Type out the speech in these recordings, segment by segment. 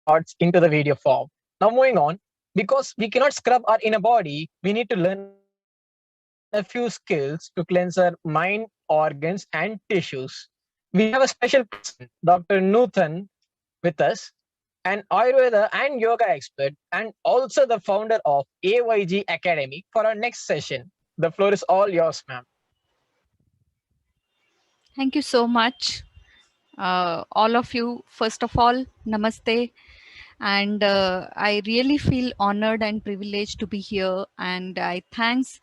thoughts into the video form. Now, moving on, because we cannot scrub our inner body, we need to learn a few skills to cleanse our mind, organs, and tissues. We have a special person, Dr. Nuthan, with us, an Ayurveda and yoga expert, and also the founder of AYG Academy for our next session. The floor is all yours, ma'am. Thank you so much, all of you. First of all, namaste. And I really feel honored and privileged to be here. And I thanks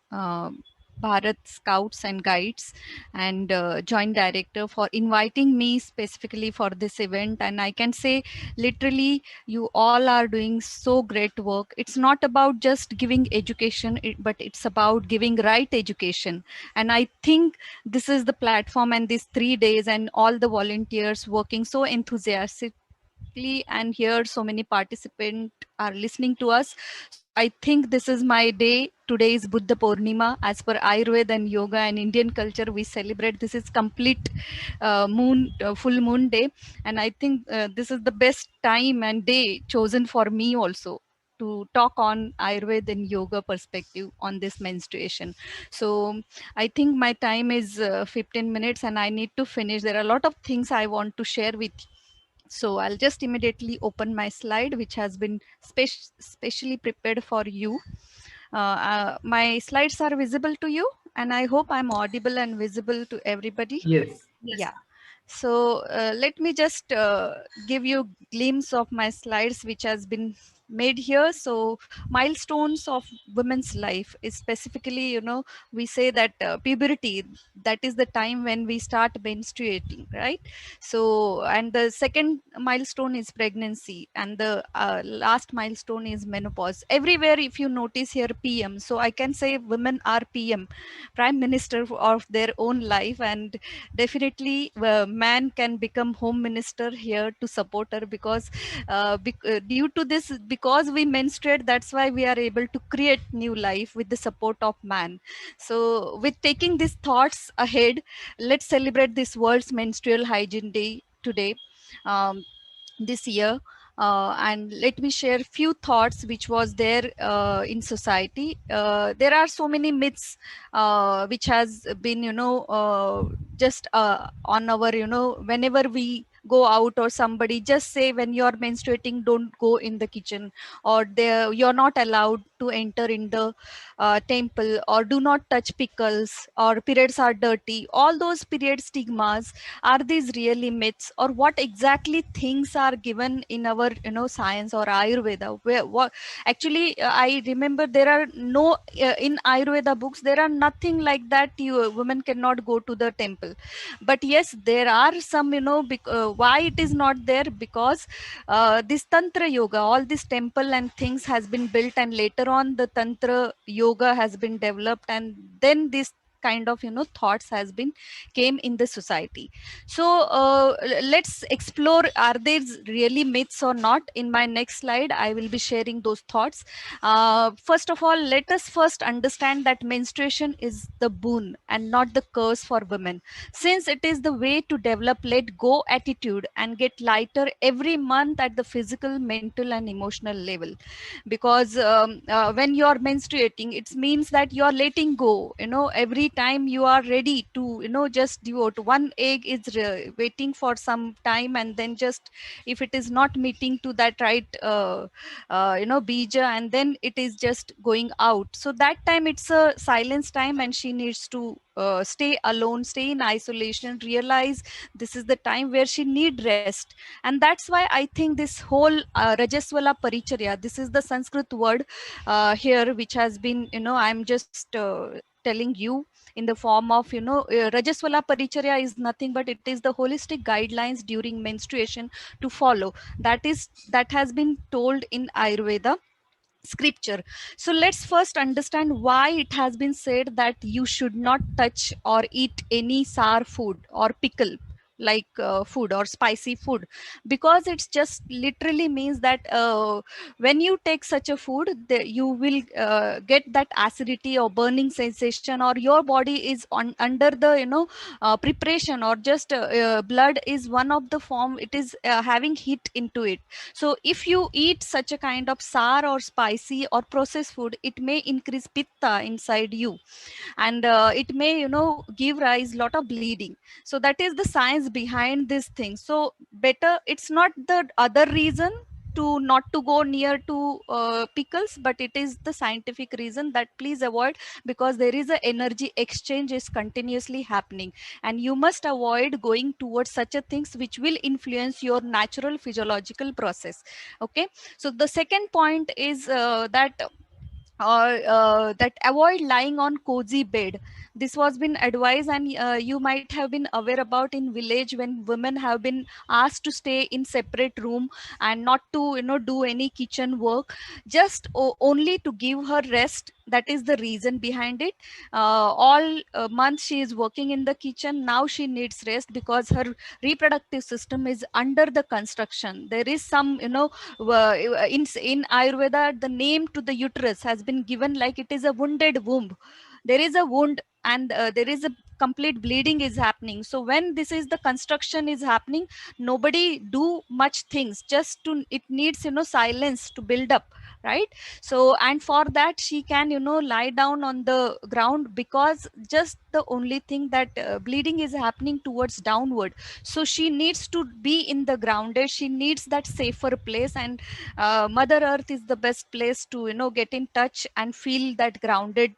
Bharat Scouts and Guides and Joint Director for inviting me specifically for this event. And I can say, literally, you all are doing so great work. It's not about just giving education, but it's about giving right education. And I think this is the platform and these 3 days and all the volunteers working so enthusiastic, and here so many participants are listening to us. So I think this is my day. Today is Buddha Purnima. As per Ayurveda and yoga and Indian culture, we celebrate this is complete full moon day. And I think this is the best time and day chosen for me also to talk on Ayurveda and yoga perspective on this menstruation. So I think my time is 15 minutes and I need to finish. There are a lot of things I want to share with. So I'll just immediately open my slide, which has been specially prepared for you. My slides are visible to you, and I hope I'm audible and visible to everybody. Yes. Yeah. So let me just give you glimpse of my slides, which has been made here. So milestones of women's life is specifically, we say that puberty, that is the time when we start menstruating, right? So, and the second milestone is pregnancy, and the last milestone is menopause. Everywhere, if you notice here, PM. So I can say women are PM, prime minister of their own life, and definitely man can become home minister here to support her, because due to this, because we menstruate, that's why we are able to create new life with the support of man. So with taking these thoughts ahead, let's celebrate this world's menstrual hygiene day today, um, this year. And let me share few thoughts which was there in society. There are so many myths which has been, just on our, whenever we go out, or somebody just say when you are menstruating, don't go in the kitchen, or there you're not allowed to enter in the temple, or do not touch pickles, or periods are dirty. All those period stigmas, are these really myths, or what exactly things are given in our, science or Ayurveda? Where what actually, I remember there are no in Ayurveda books there are nothing like that. You women cannot go to the temple. But yes, there are some, why it is not there, because this tantra yoga, all this temple and things has been built, and later on the tantra yoga has been developed, and then this kind of, thoughts has been came in the society. So let's explore, are these really myths or not? In my next slide I will be sharing those thoughts. First of all, let us first understand that menstruation is the boon and not the curse for women, since it is the way to develop let go attitude and get lighter every month at the physical, mental and emotional level. Because when you are menstruating, it means that you are letting go. Every time you are ready to, just devote one egg is waiting for some time, and then just if it is not meeting to that right bija, and then it is just going out. So that time it's a silence time, and she needs to stay alone, stay in isolation, realize this is the time where she need rest. And that's why I think this whole rajaswala paricharya, this is the Sanskrit word here, which has been, I'm just telling you in the form of, rajaswala paricharya is nothing but it is the holistic guidelines during menstruation to follow. That has been told in Ayurveda scripture. So let's first understand why it has been said that you should not touch or eat any sour food or pickle. like food or spicy food, because it's just literally means that when you take such a food, you will get that acidity or burning sensation, or your body is under the preparation, or just blood is one of the form, it is having heat into it. So if you eat such a kind of sour or spicy or processed food, it may increase pitta inside you, and it may give rise lot of bleeding. So that is the science behind this thing. So better, it's not the other reason to not to go near to pickles, but it is the scientific reason that please avoid, because there is a energy exchange is continuously happening, and you must avoid going towards such a things which will influence your natural physiological process. Okay. So the second point is that that avoid lying on cozy bed. This was been advised, and you might have been aware about in village when women have been asked to stay in separate room and not to do any kitchen work, just only to give her rest. That is the reason behind it. All month she is working in the kitchen, now she needs rest because her reproductive system is under the construction. There is some in Ayurveda, the name to the uterus has been given like it is a wounded womb. There is a wound, and there is a complete bleeding is happening. So when this is the construction is happening, nobody do much things, just to it needs silence to build up, right? So and for that she can lie down on the ground, because just the only thing that bleeding is happening towards downward. So she needs to be in the grounded, she needs that safer place, and mother earth is the best place to get in touch and feel that grounded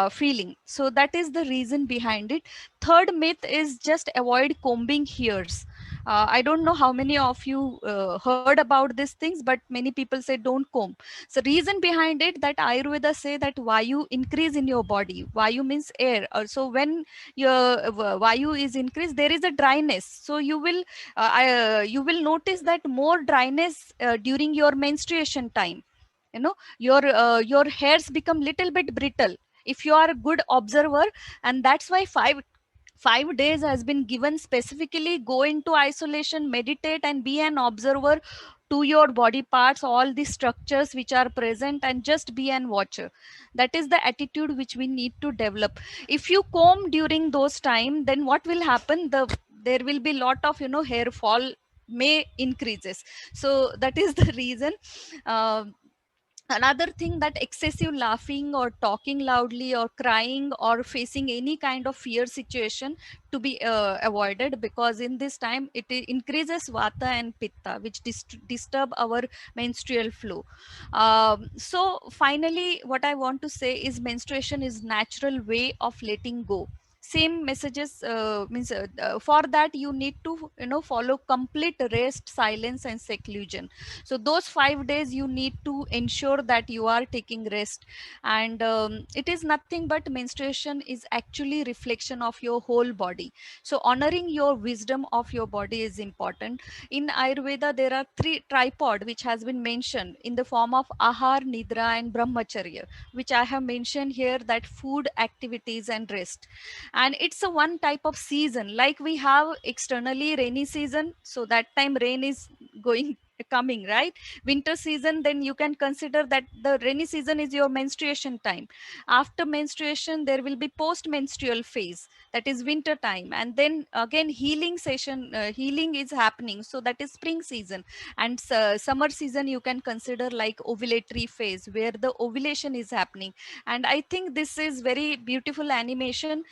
feeling. So that is the reason behind it. Third myth is just avoid combing hairs. I don't know how many of you heard about these things, but many people say don't comb. So reason behind it, that Ayurveda say that vayu increase in your body. Vayu means air. So when your vayu is increased, there is a dryness. So you will notice that more dryness during your menstruation time. Your hairs become little bit brittle if you are a good observer. And that's why 5 days has been given specifically. Go into isolation, meditate, and be an observer to your body parts, all the structures which are present, and just be an watcher. That is the attitude which we need to develop. If you comb during those time, then what will happen, there will be lot of hair fall may increases. So that is the reason. Another thing, that excessive laughing or talking loudly or crying or facing any kind of fear situation to be avoided, because in this time increases vata and pitta, which disturb our menstrual flow. So finally what I want to say is menstruation is natural way of letting go. Same messages means for that you need to follow complete rest, silence, and seclusion. So those 5 days you need to ensure that you are taking rest. And it is nothing but menstruation is actually reflection of your whole body. So honoring your wisdom of your body is important. In Ayurveda there are three tripod which has been mentioned in the form of ahar, nidra, and brahmacharya, which I have mentioned here, that food, activities, and rest. And it's a one type of season, like we have externally rainy season, so that time rain is going coming, right? Winter season, then you can consider that the rainy season is your menstruation time. After menstruation there will be post menstrual phase, that is winter time. And then again healing session, healing is happening, so that is spring season. And summer season you can consider like ovulatory phase, where the ovulation is happening. And I think this is very beautiful animation.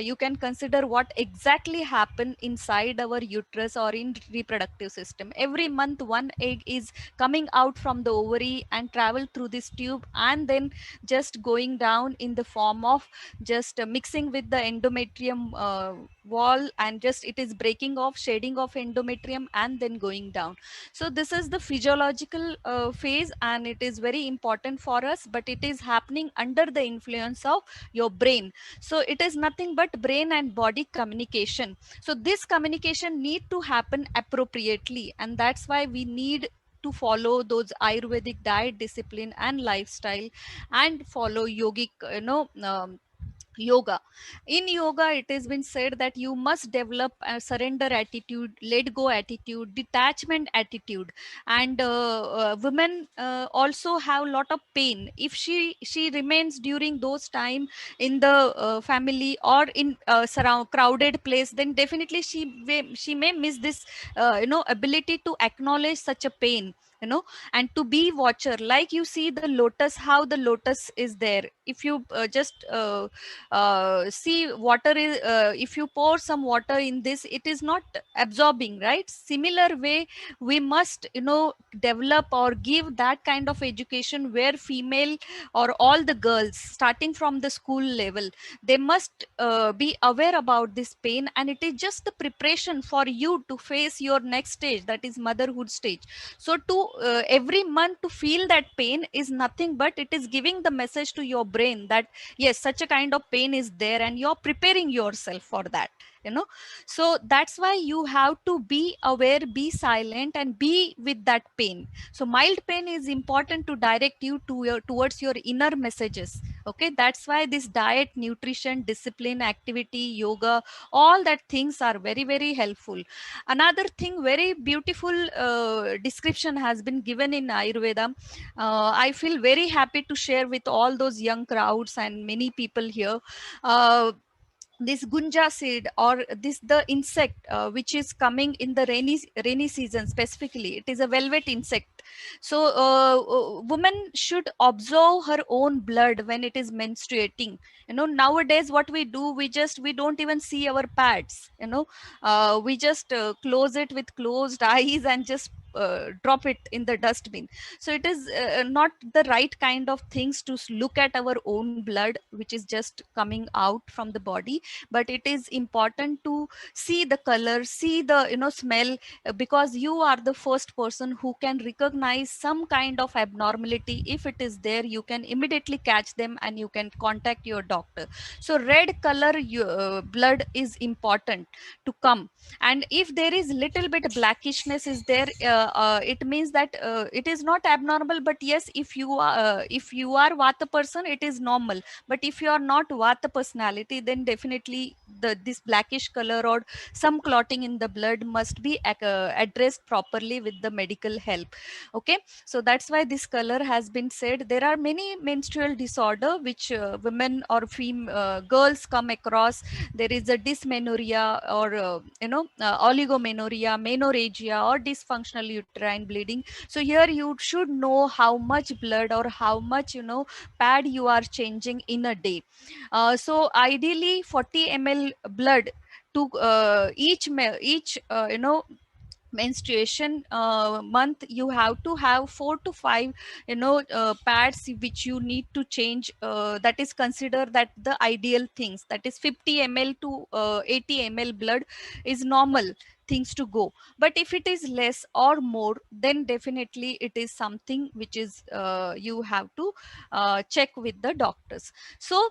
You can consider what exactly happened inside our uterus or in reproductive system. Every month one egg is coming out from the ovary and travel through this tube, and then just going down in the form of just mixing with the endometrium wall, and just it is breaking off, shading of endometrium, and then going down. So this is the physiological phase, and it is very important for us, but it is happening under the influence of your brain. So it is nothing but brain and body communication. So this communication need to happen appropriately, and that's why we need to follow those Ayurvedic diet discipline and lifestyle, and follow yogic yoga. In yoga it has been said that you must develop a surrender attitude, let go attitude, detachment attitude. And women also have lot of pain if she remains during those time in the family or in surround crowded place, then definitely she may miss this ability to acknowledge such a pain, and to be watcher. Like you see the lotus, how the lotus is there, if you just see water is if you pour some water in this, it is not absorbing, right? Similar way, we must develop or give that kind of education where female or all the girls starting from the school level, they must be aware about this pain, and it is just the preparation for you to face your next stage, that is motherhood stage. So to every month to feel that pain is nothing but it is giving the message to your brain that yes, such a kind of pain is there, and you're preparing yourself for that, you know. So that's why you have to be aware, be silent, and be with that pain. So mild pain is important to direct you to towards your inner messages. Okay, that's why this diet, nutrition, discipline, activity, yoga, all that things are very very helpful. Another thing, very beautiful description has been given in Ayurveda. I feel very happy to share with all those young crowds and many people here. This gunja seed, or this the insect which is coming in the rainy season specifically, it is a velvet insect. So woman should observe her own blood when it is menstruating. Nowadays what we do, we don't even see our pads. We just close it with closed eyes and just drop it in the dustbin. So it is not the right kind of things to look at our own blood which is just coming out from the body. But it is important to see the color, see the smell, because you are the first person who can recognize some kind of abnormality. If it is there, you can immediately catch them and you can contact your doctor. So red color blood is important to come. And if there is little bit blackishness is there, it means that it is not abnormal. But yes, if you are vata person, it is normal. But if you are not vata personality, then definitely this blackish color or some clotting in the blood must be addressed properly with the medical help. Okay, so that's why this color has been said. There are many menstrual disorder which women or girls come across. There is a dysmenorrhea, or oligomenorrhea, menorrhagia, or dysfunctional uterine bleeding. So here you should know how much blood or how much pad you are changing in a day. So ideally 40 ml blood to each menstruation month. You have to have 4 to 5 pads which you need to change. That is considered that the ideal things, that is 50 ml to 80 ml blood is normal things to go. But if it is less or more, then definitely it is something which is you have to check with the doctors. So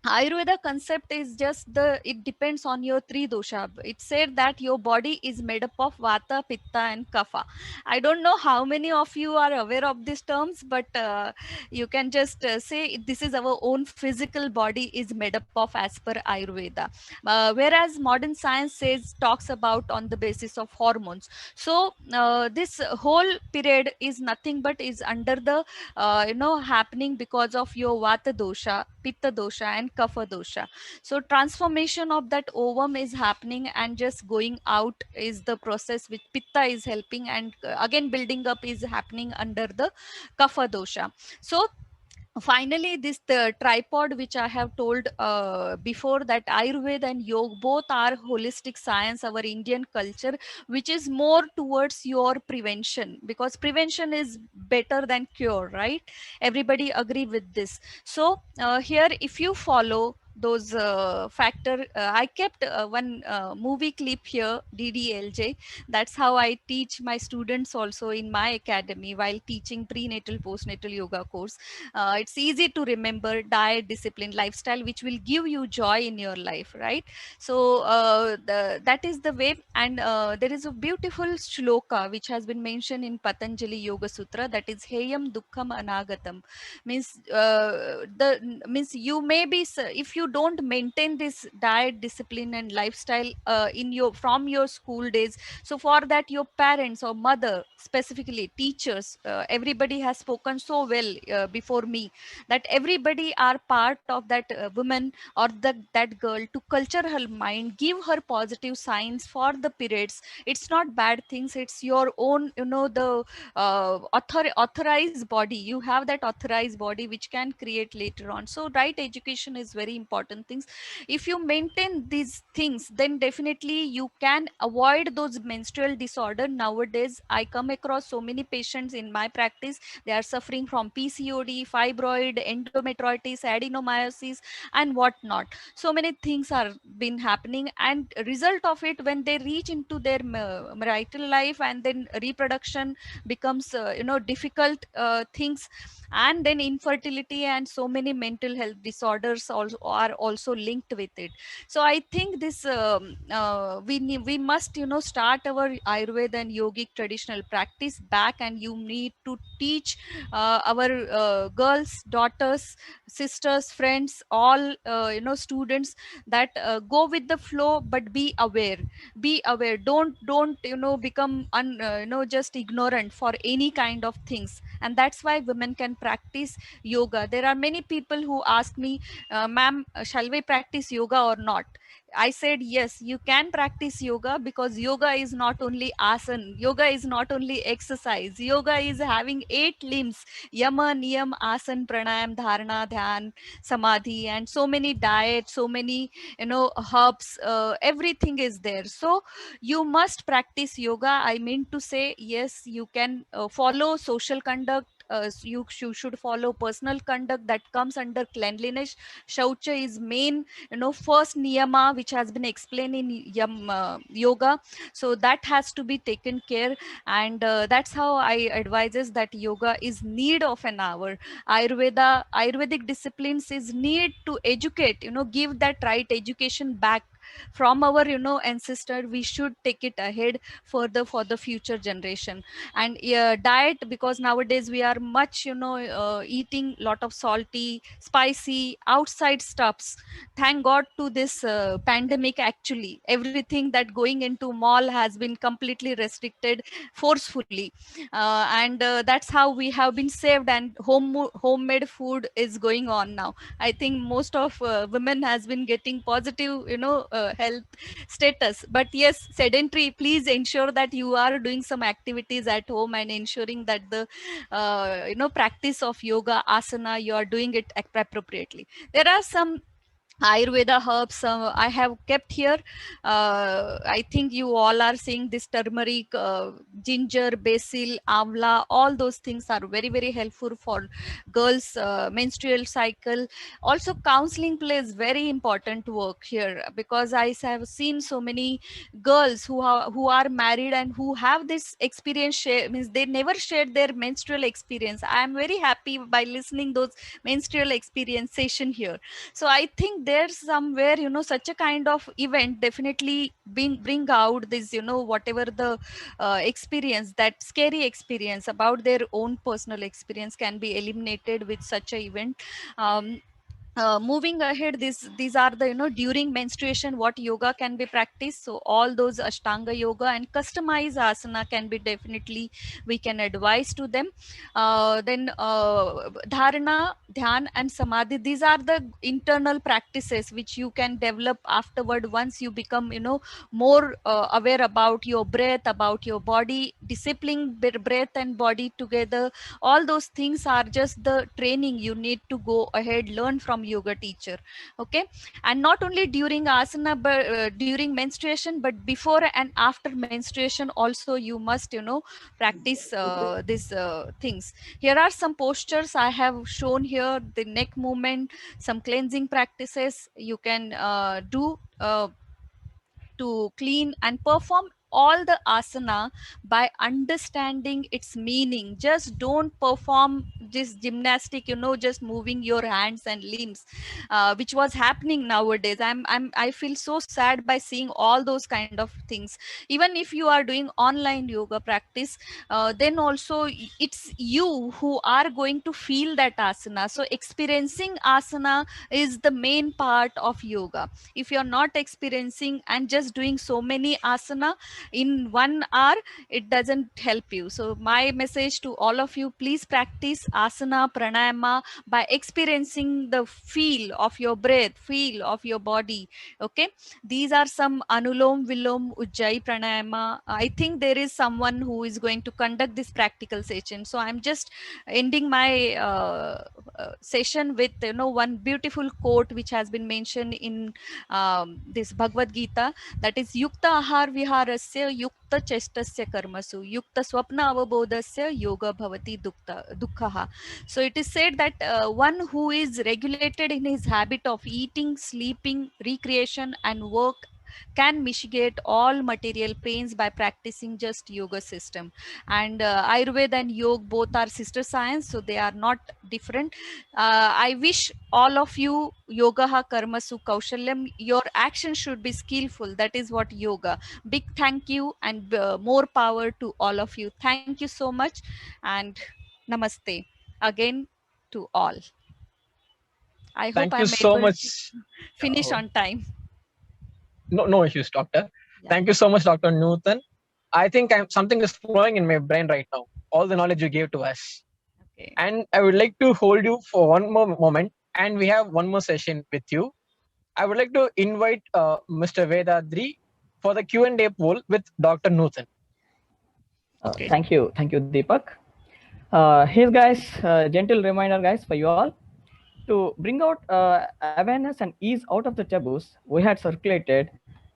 Ayurveda concept is just it depends on your three dosha. It said that your body is made up of vata, pitta, and kapha. I don't know how many of you are aware of these terms, but you can just say this is our own physical body is made up of as per Ayurveda. Whereas modern science talks about on the basis of hormones. So this whole period is nothing but is under the happening because of your vata dosha, pitta dosha, and kapha dosha. So transformation of that ovum is happening, and just going out is the process which pitta is helping, and again building up is happening under the kapha dosha. So finally this the tripod which I have told before, that Ayurveda and yoga both are holistic science, our Indian culture, which is more towards your prevention, because prevention is better than cure, right? Everybody agree with this. So here if you follow those factor, I kept one movie clip here, DDLJ. That's how I teach my students also in my academy while teaching prenatal postnatal yoga course. It's easy to remember: diet, discipline, lifestyle, which will give you joy in your life, right? So that is the way. And there is a beautiful shloka which has been mentioned in Patanjali Yoga Sutra, that is Heyam Dukkham Anagatam. Means you may be, if you don't maintain this diet discipline and lifestyle in your from your school days, so for that your parents or mother, specifically teachers, everybody has spoken so well before me, that everybody are part of that woman or that girl to culture her mind, give her positive signs for the periods. It's not bad things, it's your own, the authorized body. You have that authorized body which can create later on. So right education is very important things. If you maintain these things, then definitely you can avoid those menstrual disorder. Nowadays I come across so many patients in my practice, they are suffering from PCOD, fibroid, endometriosis, adenomyosis, and whatnot. So many things are been happening, and result of it, when they reach into their marital life, and then reproduction becomes difficult things, and then infertility and so many mental health disorders also are also linked with it. So I think this we must start our Ayurveda and yogic traditional practice back, and you need to teach our girls, daughters, sisters, friends, all students, that go with the flow, but be aware. Be aware, don't become just ignorant for any kind of things. And that's why women can practice yoga. There are many people who ask me, ma'am, shall we practice yoga or not? I said yes, you can practice yoga, because yoga is not only asana, yoga is not only exercise, yoga is having 8 limbs: yama, niyam, asan, pranayam, dharana, dhyan, samadhi, and so many diets, so many herbs, everything is there. So you must practice yoga. I mean to say, yes, you can follow social conduct. You should follow personal conduct that comes under cleanliness. Shaucha is main, first niyama which has been explained in yoga. So that has to be taken care, and that's how I advises that yoga is need of an hour. Ayurvedic disciplines is need to educate, give that right education back from our ancestor. We should take it ahead further for the future generation. And diet, because nowadays we are much eating lot of salty, spicy, outside stuffs. Thank god to this pandemic, actually everything that going into mall has been completely restricted forcefully, and that's how we have been saved, and homemade food is going on now. I think most of women has been getting positive health status. But yes, sedentary, please ensure that you are doing some activities at home, and ensuring that the practice of yoga asana, you are doing it appropriately. There are some Ayurveda herbs I have kept here. I think you all are seeing this turmeric, ginger, basil, amla. All those things are very, very helpful for girls' menstrual cycle. Also, counseling plays very important work here, because I have seen so many girls who are married and who have this experience. Means they never shared their menstrual experience. I am very happy by listening those menstrual experience session here. So I think there's somewhere such a kind of event definitely bring out this whatever the experience, that scary experience about their own personal experience can be eliminated with such a event. Moving ahead, these are the during menstruation what yoga can be practiced. So all those ashtanga yoga and customized asana can be definitely, we can advise to them. Then dharana, dhyan, and samadhi, these are the internal practices which you can develop afterward, once you become more aware about your breath, about your body, discipline breath and body together. All those things are just the training you need to go ahead learn from yoga teacher. Okay. And not only during asana, but during menstruation, but before and after menstruation also, you must practice these things. Here are some postures I have shown here: the neck movement, some cleansing practices you can do to clean and perform all the asana by understanding its meaning. Just don't perform just gymnastic, just moving your hands and limbs, which was happening nowadays. I feel so sad by seeing all those kind of things. Even if you are doing online yoga practice, then also it's you who are going to feel that asana. So experiencing asana is the main part of yoga. If you're not experiencing and just doing so many asana in 1 hour, it doesn't help you. So my message to all of you, please practice asana pranayama by experiencing the feel of your breath, feel of your body. Okay, these are some anulom vilom ujjayi pranayama. I think there is someone who is going to conduct this practical session, so I'm just ending my session with one beautiful quote which has been mentioned in this Bhagavad Gita, that is yukta ahar viharasya yukta chestasya karmasu yukta swapna avabodhasya yoga bhavati dukkha. So it is said that one who is regulated in his habit of eating, sleeping, recreation and work can mitigate all material pains by practicing just yoga system. And Ayurveda and yoga both are sister science, so they are not different. I wish all of you yogaha karmasu kaushalyam, your action should be skillful. That is what yoga. Big thank you and more power to all of you. Thank you so much, and namaste again to all. I hope Thank you I'm so able much. to finish Uh, on time. no issues, doctor. Yeah. Thank you so much, Dr. Newton. I think something is flowing in my brain right now. All the knowledge you gave to us. Okay. And I would like to hold you for one more moment, and we have one more session with you. I would like to invite Mr. Vedadri for the Q&A poll with Dr. Newton. Okay. Thank you, Deepak. Here, guys, gentle reminder, guys, for you all to bring out awareness and ease out of the taboos. We had circulated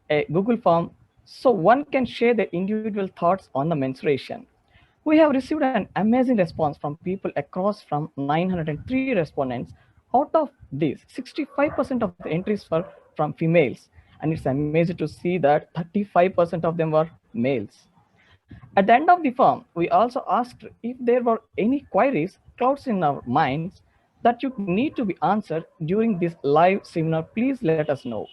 a Google form so one can share their individual thoughts on the menstruation. We have received an amazing response from people across from 903 respondents. Out of these, 65% of the entries were from females, and it's amazing to see that 35% of them were males. At the end of the form, we also asked if there were any queries, clouds in our minds that you need to be answered during this live seminar. Please let us know.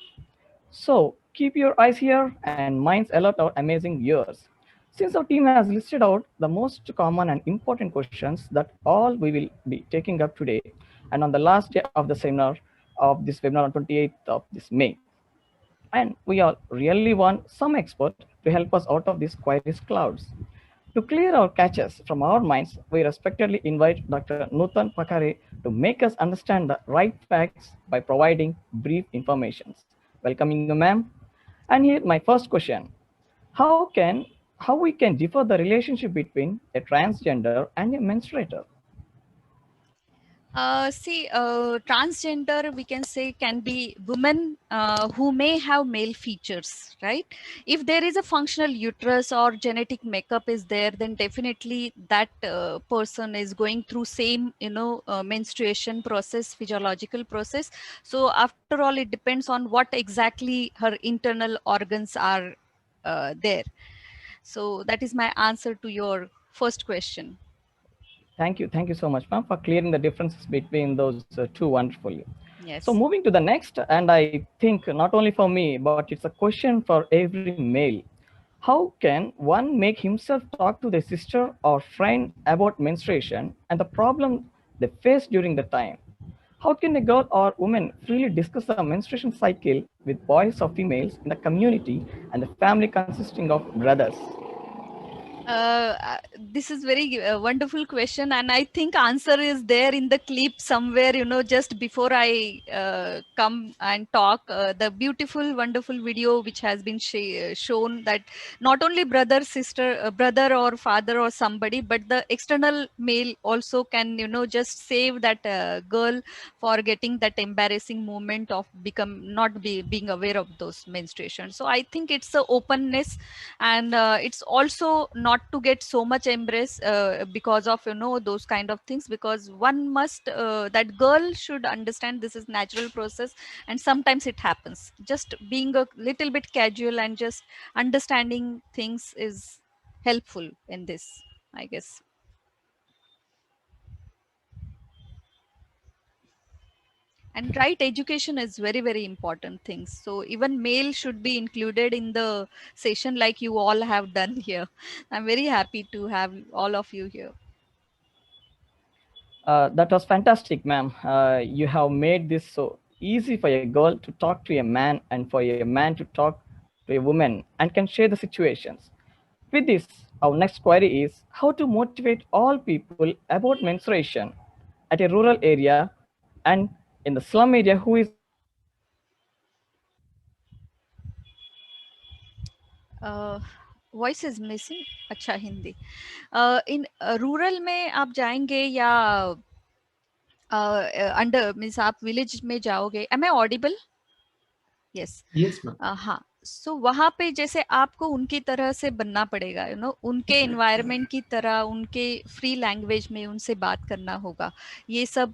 So keep your eyes here and minds alert, our amazing viewers. Since our team has listed out the most common and important questions that all we will be taking up today and on the last day of the seminar of this webinar on 28th of this May. And we all really want some expert to help us out of these queries clouds. To clear our catches from our minds, we respectfully invite Dr. Nutan Pakare to make us understand the right facts by providing brief information. Welcoming you, ma'am. And here my first question: how we can differ the relationship between a transgender and a menstruator? See, transgender, we can say, can be women who may have male features, right? If there is a functional uterus or genetic makeup is there, then definitely that person is going through same, menstruation process, physiological process. So after all, it depends on what exactly her internal organs are there. So that is my answer to your first question. Thank you so much, ma'am, for clearing the differences between those two wonderfully. So Yes. moving to the next, and I think not only for me, but it's a question for every male. How can one make himself talk to their sister or friend about menstruation and the problem they face during the time? How can a girl or woman freely discuss the menstruation cycle with boys or females in the community and the family consisting of brothers? This is very wonderful question, and I think answer is there in the clip somewhere. Just before I come and talk, the beautiful, wonderful video which has been shown, that not only brother, sister, brother or father or somebody, but the external male also can, just save that girl for getting that embarrassing moment of not being aware of those menstruation. So I think it's a openness, and it's also not to get so much embrace because of those kind of things, because one must that girl should understand this is natural process, and sometimes it happens. Just being a little bit casual and just understanding things is helpful in this, I guess. And right education is very, very important thing. So even male should be included in the session like you all have done here. I'm very happy to have all of you here. That was fantastic, ma'am. You have made this so easy for a girl to talk to a man and for a man to talk to a woman and can share the situations. With this, our next query is how to motivate all people about menstruation at a rural area and in the slum area who is voice is missing. अच्छा Hindi. In rural में आप जाएंगे या under means आप village में जाओगे. Am I audible? Yes. Yes, ma'am. हाँ. सो वहाँ पे जैसे आपको उनकी तरह से बनना पड़ेगा, यू नो, उनके एनवायरनमेंट की तरह, उनके फ्री लैंग्वेज में उनसे बात करना होगा. ये सब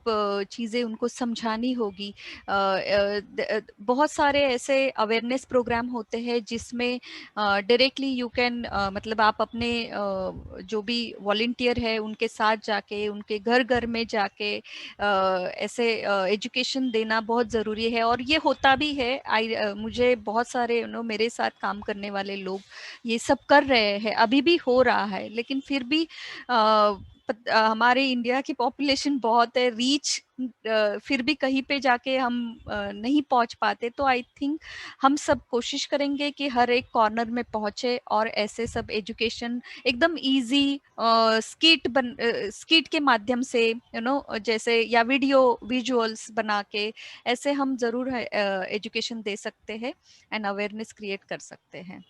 चीज़ें उनको समझानी होगी. बहुत सारे ऐसे अवेयरनेस प्रोग्राम होते हैं जिसमें डायरेक्टली यू कैन मतलब आप अपने जो भी वॉलंटियर है उनके साथ जाके, उनके घर घर में जाके ऐसे एजुकेशन देना बहुत ज़रूरी है. और ये होता भी है. मुझे बहुत सारे मेरे साथ काम करने वाले लोग ये सब कर रहे हैं, अभी भी हो रहा है. लेकिन फिर भी हमारे इंडिया की पॉपुलेशन बहुत है, रीच फिर भी कहीं पे जाके हम नहीं पहुंच पाते. तो आई थिंक हम सब कोशिश करेंगे कि हर एक कॉर्नर में पहुंचे और ऐसे सब एजुकेशन एकदम इजी स्किट के माध्यम से, यू नो, जैसे या वीडियो विजुअल्स बना के ऐसे हम जरूर एजुकेशन दे सकते हैं एंड अवेयरनेस क्रिएट कर सकते हैं.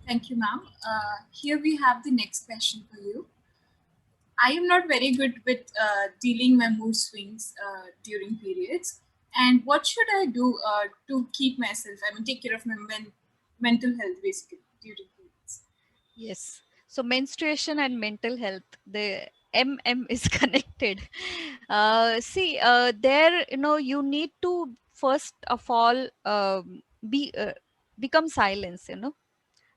Thank you, ma'am. Here we have the next question for you. I am not very good with dealing my mood swings during periods. And what should I do to keep myself, take care of my mental health basically during periods? Yes. So menstruation and mental health, the MM is connected. See, there, you need to first of all become silence,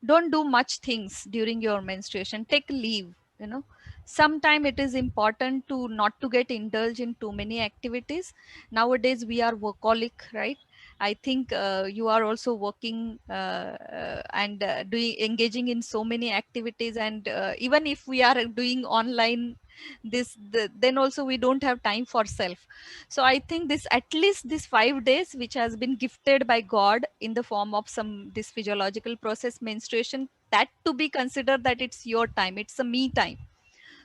don't do much things during your menstruation. Take leave, sometime it is important to not to get indulged in too many activities. Nowadays we are workaholic, right? I think you are also working and doing engaging in so many activities, and even if we are doing online then also we don't have time for self. So I think this, at least this 5 days which has been gifted by God in the form of some this physiological process, menstruation, that to be considered that it's your time, it's a me time.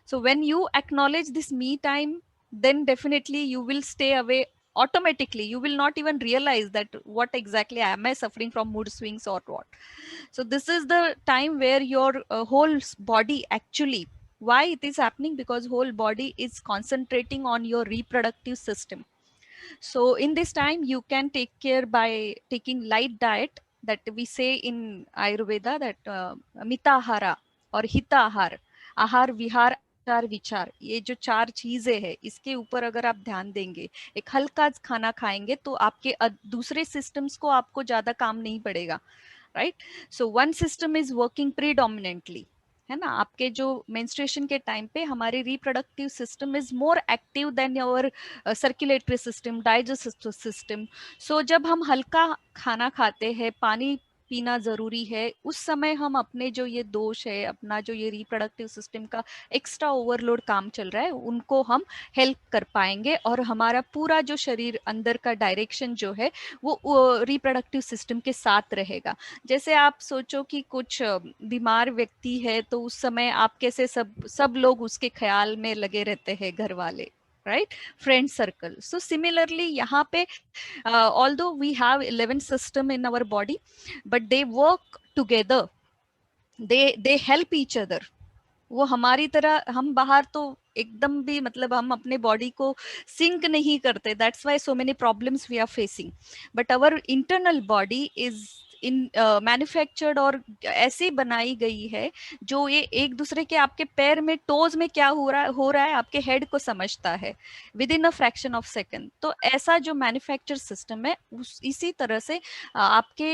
So when you acknowledge this me time, then definitely you will stay away automatically. You will not even realize that what exactly am I suffering from mood swings or what. So this is the time where your whole body actually, why it is happening, because whole body is concentrating on your reproductive system. So in this time you can take care by taking light diet, that we say in Ayurveda that mitahara or hitahar, ahar vihar आचार विचार, ये जो 4 चीजें हैं इसके ऊपर अगर आप ध्यान देंगे, एक हल्का खाना खाएंगे तो आपके दूसरे सिस्टम्स को आपको ज्यादा काम नहीं पड़ेगा, right? So one system is working predominantly, है ना. आपके जो मेंस्ट्रुएशन के टाइम पे हमारे reproductive system is more active than your circulatory system, digestive system. So जब हम हल्का खाना खाते हैं, पानी पीना जरूरी है, उस समय हम अपने जो ये दोष है, अपना जो ये रिप्रोडक्टिव सिस्टम का एक्स्ट्रा ओवरलोड काम चल रहा है, उनको हम हेल्प कर पाएंगे और हमारा पूरा जो शरीर अंदर का डायरेक्शन जो है वो रिप्रोडक्टिव सिस्टम के साथ रहेगा. जैसे आप सोचो कि कुछ बीमार व्यक्ति है तो उस समय आप कैसे सब लोग उसके ख्याल में लगे रहते हैं, घर वाले, right? Friend circle. So similarly यहाँ पे although we have 11 system in our body, but they work together, they help each other. वो हमारी तरह हम बाहर तो एकदम भी मतलब हम अपने बॉडी को सिंक नहीं करते, that's why so many problems we are facing. But our internal body in manufactured और ऐसी बनाई गई है जो ये एक दूसरे के आपके पैर में टोज में क्या हो रहा है आपके हेड को समझता है with in a fraction of second. तो ऐसा जो मैन्युफैक्चर सिस्टम है इसी तरह से आपके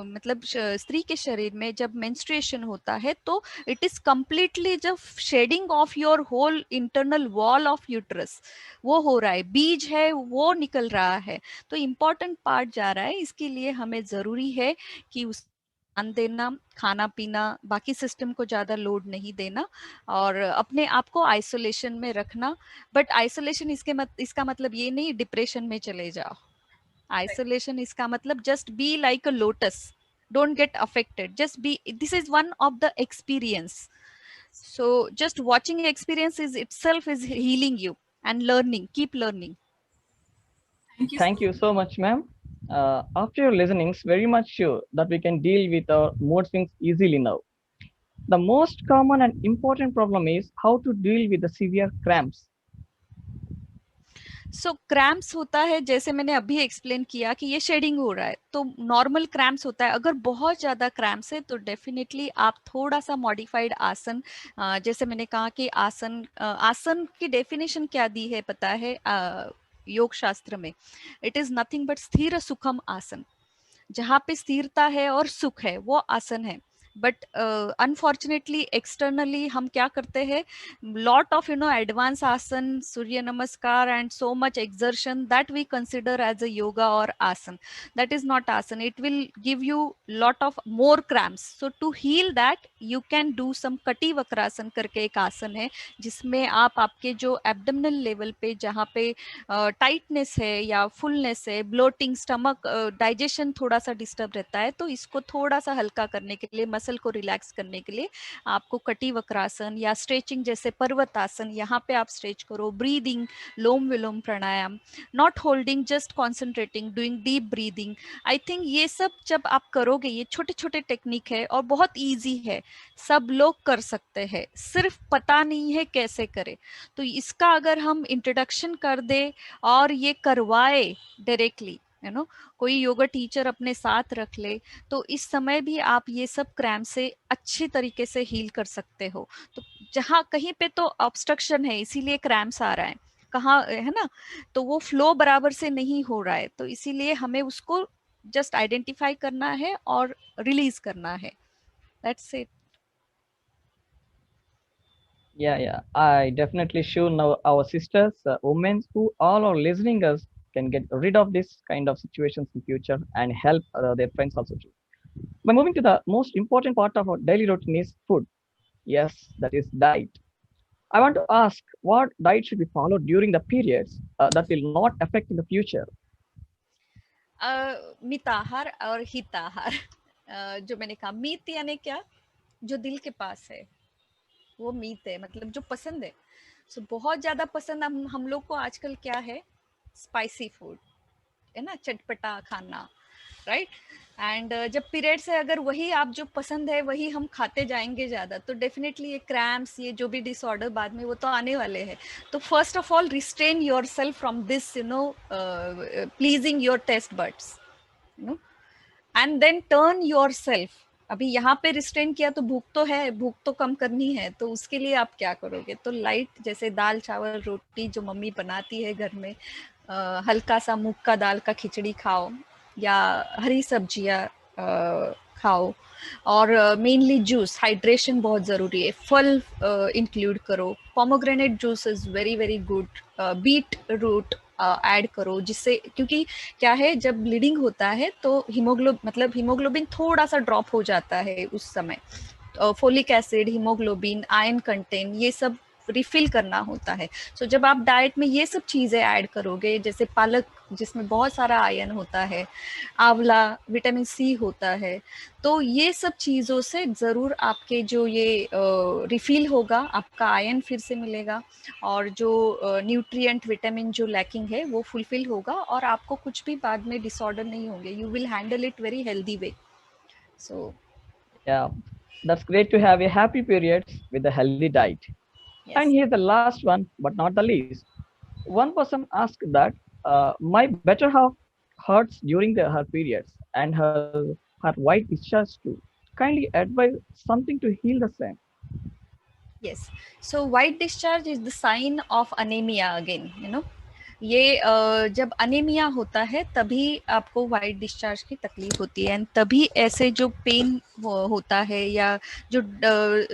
मतलब स्त्री के शरीर में जब मेंस्ट्रुएशन होता है तो इट इज कंप्लीटली जब shedding of your whole internal wall of uterus वो हो रहा है, बीज है वो निकल रहा है। तो इम्पोर्टेंट पार्ट जा रहा है, इसके लिए हमें जरूरी है कि उस ध्यान देना, खाना पीना, बाकी सिस्टम को ज्यादा लोड नहीं देना और अपने आप को आइसोलेशन में रखना। बट आइसोलेशन इसका मतलब ये नहीं डिप्रेशन में चले जाओ। आइसोलेशन इसका मतलब just be like a lotus, don't get affected, just be, this is one of the experience. So just watching experience is itself is healing you and learning, keep learning. Thank you so much, ma'am. After your listenings, very much sure that we can deal with our mood swings easily now. The most common and important problem is how to deal with the severe cramps. So cramps होता है, जैसे मैंने अभी explain किया कि ये shading हो रहा है तो नॉर्मल क्रैम्प्स होता है। अगर बहुत ज़्यादा क्रैम्प्स है तो डेफिनेटली आप थोड़ा सा मॉडिफाइड आसन, जैसे मैंने कहा कि आसन की डेफिनेशन क्या दी है पता है योग शास्त्र में, इट इज़ नथिंग बट स्थिर सुखम आसन। जहाँ पे स्थिरता है और सुख है वो आसन है। बट अनफॉर्चुनेटली एक्सटर्नली हम क्या करते हैं, lot of advance asana, Surya Namaskar and so much exertion that we consider as a yoga और asana, that is not asana, it will give you lot of more cramps. So to heal that you can do some Kati Vakrasana करके एक आसन है जिसमें आप आपके जो abdominal level पे जहाँ पे टाइटनेस है या फुलनेस है, ब्लोटिंग, स्टमक, डाइजेशन थोड़ा सा डिस्टर्ब रहता है, तो इसको थोड़ा सा हल्का करने के लिए, मसल को रिलैक्स करने के लिए आपको कटी वक्रासन या स्ट्रेचिंग जैसे पर्वत आसन, यहाँ पे आप स्ट्रेच करो, breathing, lom vilom pranayama, not holding, just concentrating, doing deep breathing. I think ये सब जब आप करोगे, ये छोटे छोटे टेक्निक है और बहुत ईजी है, सब लोग कर सकते हैं, सिर्फ पता नहीं है कैसे करें। तो इसका अगर हम इंट्रोडक्शन कर दे और ये करवाए डायरेक्टली, कोई योगा टीचर अपने साथ रख ले, तो इस समय भी आप ये सब क्रैम्प से अच्छी तरीके से हील कर सकते हो। तो जहाँ कहीं पे तो ऑब्स्ट्रक्शन है इसीलिए क्रैम्प्स आ रहा है, कहाँ है ना, तो वो फ्लो बराबर से नहीं हो रहा है, तो इसीलिए हमें उसको जस्ट आइडेंटिफाई करना है और रिलीज करना है, that's it. Yeah. I definitely sure now our sisters, women who all are listening us can get rid of this kind of situations in future and help their friends also too. By moving to the most important part of our daily routine is food. Yes, that is diet. I want to ask what diet should be followed during the periods that will not affect in the future. मिताहार और हिताहार। जो मैंने कहा मीत यानी क्या, जो दिल के पास है वो मीत है, मतलब जो पसंद है। सो बहुत ज्यादा पसंद हम लोग को आजकल क्या है, स्पाइसी फूड है ना, चटपटा खाना, राइट। एंड जब पीरियड्स है अगर वही आप जो पसंद है वही हम खाते जाएंगे ज़्यादा, तो डेफिनेटली ये क्रैम्प्स, ये जो भी डिसऑर्डर बाद में वो तो आने वाले हैं। तो first of all restrain yourself from this pleasing your taste buds, and then turn yourself. अभी यहाँ पे रिस्ट्रेन किया तो भूख तो है, भूख तो कम करनी है, तो उसके लिए आप क्या करोगे, तो लाइट जैसे दाल चावल रोटी जो मम्मी बनाती है घर में, हल्का सा मूंग का दाल का खिचड़ी खाओ या हरी सब्जियाँ खाओ, और मेनली जूस, हाइड्रेशन बहुत ज़रूरी है, फल इंक्लूड करो, pomegranate juice is very very good, beetroot add करो, जिससे क्योंकि क्या है जब ब्लीडिंग होता है तो हीमोग्लोबिन थोड़ा सा ड्रॉप हो जाता है उस समय, folic acid, haemoglobin, iron content, ये सब रिफिल करना होता है। सो जब आप डाइट में ये सब चीज़ें ऐड करोगे, जैसे पालक जिसमें बहुत सारा आयरन होता है, आंवला विटामिन सी होता है, तो ये सब चीज़ों से ज़रूर आपके जो ये रिफिल होगा, आपका आयरन फिर से मिलेगा और जो न्यूट्रिएंट विटामिन जो लैकिंग है वो फुलफिल होगा और आपको कुछ भी बाद में डिसऑर्डर नहीं होंगे, you will handle it very healthy way. So Yeah, that's great to have a happy periods with a healthy diet. yes. And here's the last one, but not the least. One person asked that my better half hurts during her periods, and her her white discharge too. Kindly advise something to heal the same. Yes. So white discharge is the sign of anemia again, you know. ये जब anaemia होता है तभी आपको white discharge की तकलीफ होती है, एंड तभी ऐसे जो पेन होता है या जो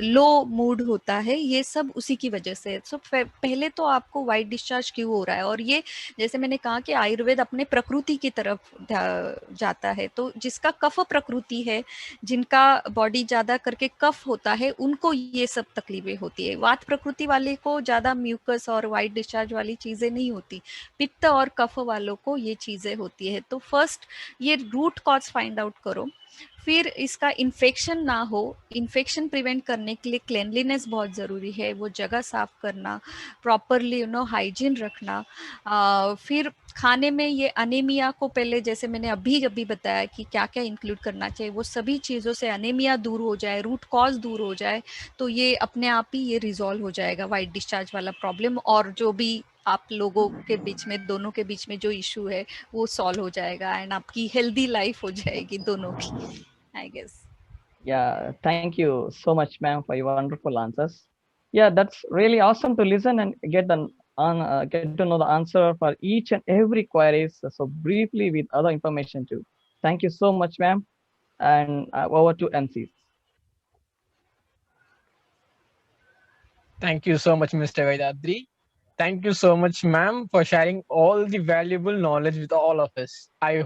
लो मूड होता है, ये सब उसी की वजह से। सो पहले तो आपको वाइट डिस्चार्ज क्यों हो रहा है, और ये जैसे मैंने कहा कि आयुर्वेद अपने प्रकृति की तरफ जाता है, तो जिसका कफ प्रकृति है, जिनका बॉडी ज़्यादा करके कफ होता है, उनको ये सब तकलीफें होती है। वात प्रकृति वाले को ज़्यादा म्यूकस और वाइट डिस्चार्ज वाली चीज़ें नहीं होती, पित्त और कफ वालों को ये चीज़ें होती है। तो फर्स्ट ये रूट कॉज फाइंड आउट करो, फिर इसका इन्फेक्शन ना हो। इन्फेक्शन प्रिवेंट करने के लिए क्लेनलीनेस बहुत ज़रूरी है, वो जगह साफ करना, प्रॉपरली हाइजीन रखना। फिर खाने में ये अनेमिया को पहले, जैसे मैंने अभी बताया कि क्या क्या इंक्लूड करना चाहिए, वो सभी चीज़ों से अनेमिया दूर हो जाए, रूट कॉज दूर हो जाए, तो ये अपने आप ही ये रिजॉल्व हो जाएगा वाइट डिस्चार्ज वाला प्रॉब्लम, और जो भी आप लोगों के बीच में, दोनों के बीच में जो इशू है वो सॉल्व हो जाएगा, एंड आपकी हेल्दी लाइफ हो जाएगी दोनों की, I guess. Yeah, thank you so much, ma'am, for your wonderful answers. Yeah, that's really awesome to listen and get to know the answer for each and every queries so briefly with other information too. Thank you so much, ma'am. And over to MCs. Thank you so much, Mr. Vaidadri. Thank you so much, ma'am, for sharing all the valuable knowledge with all of us. I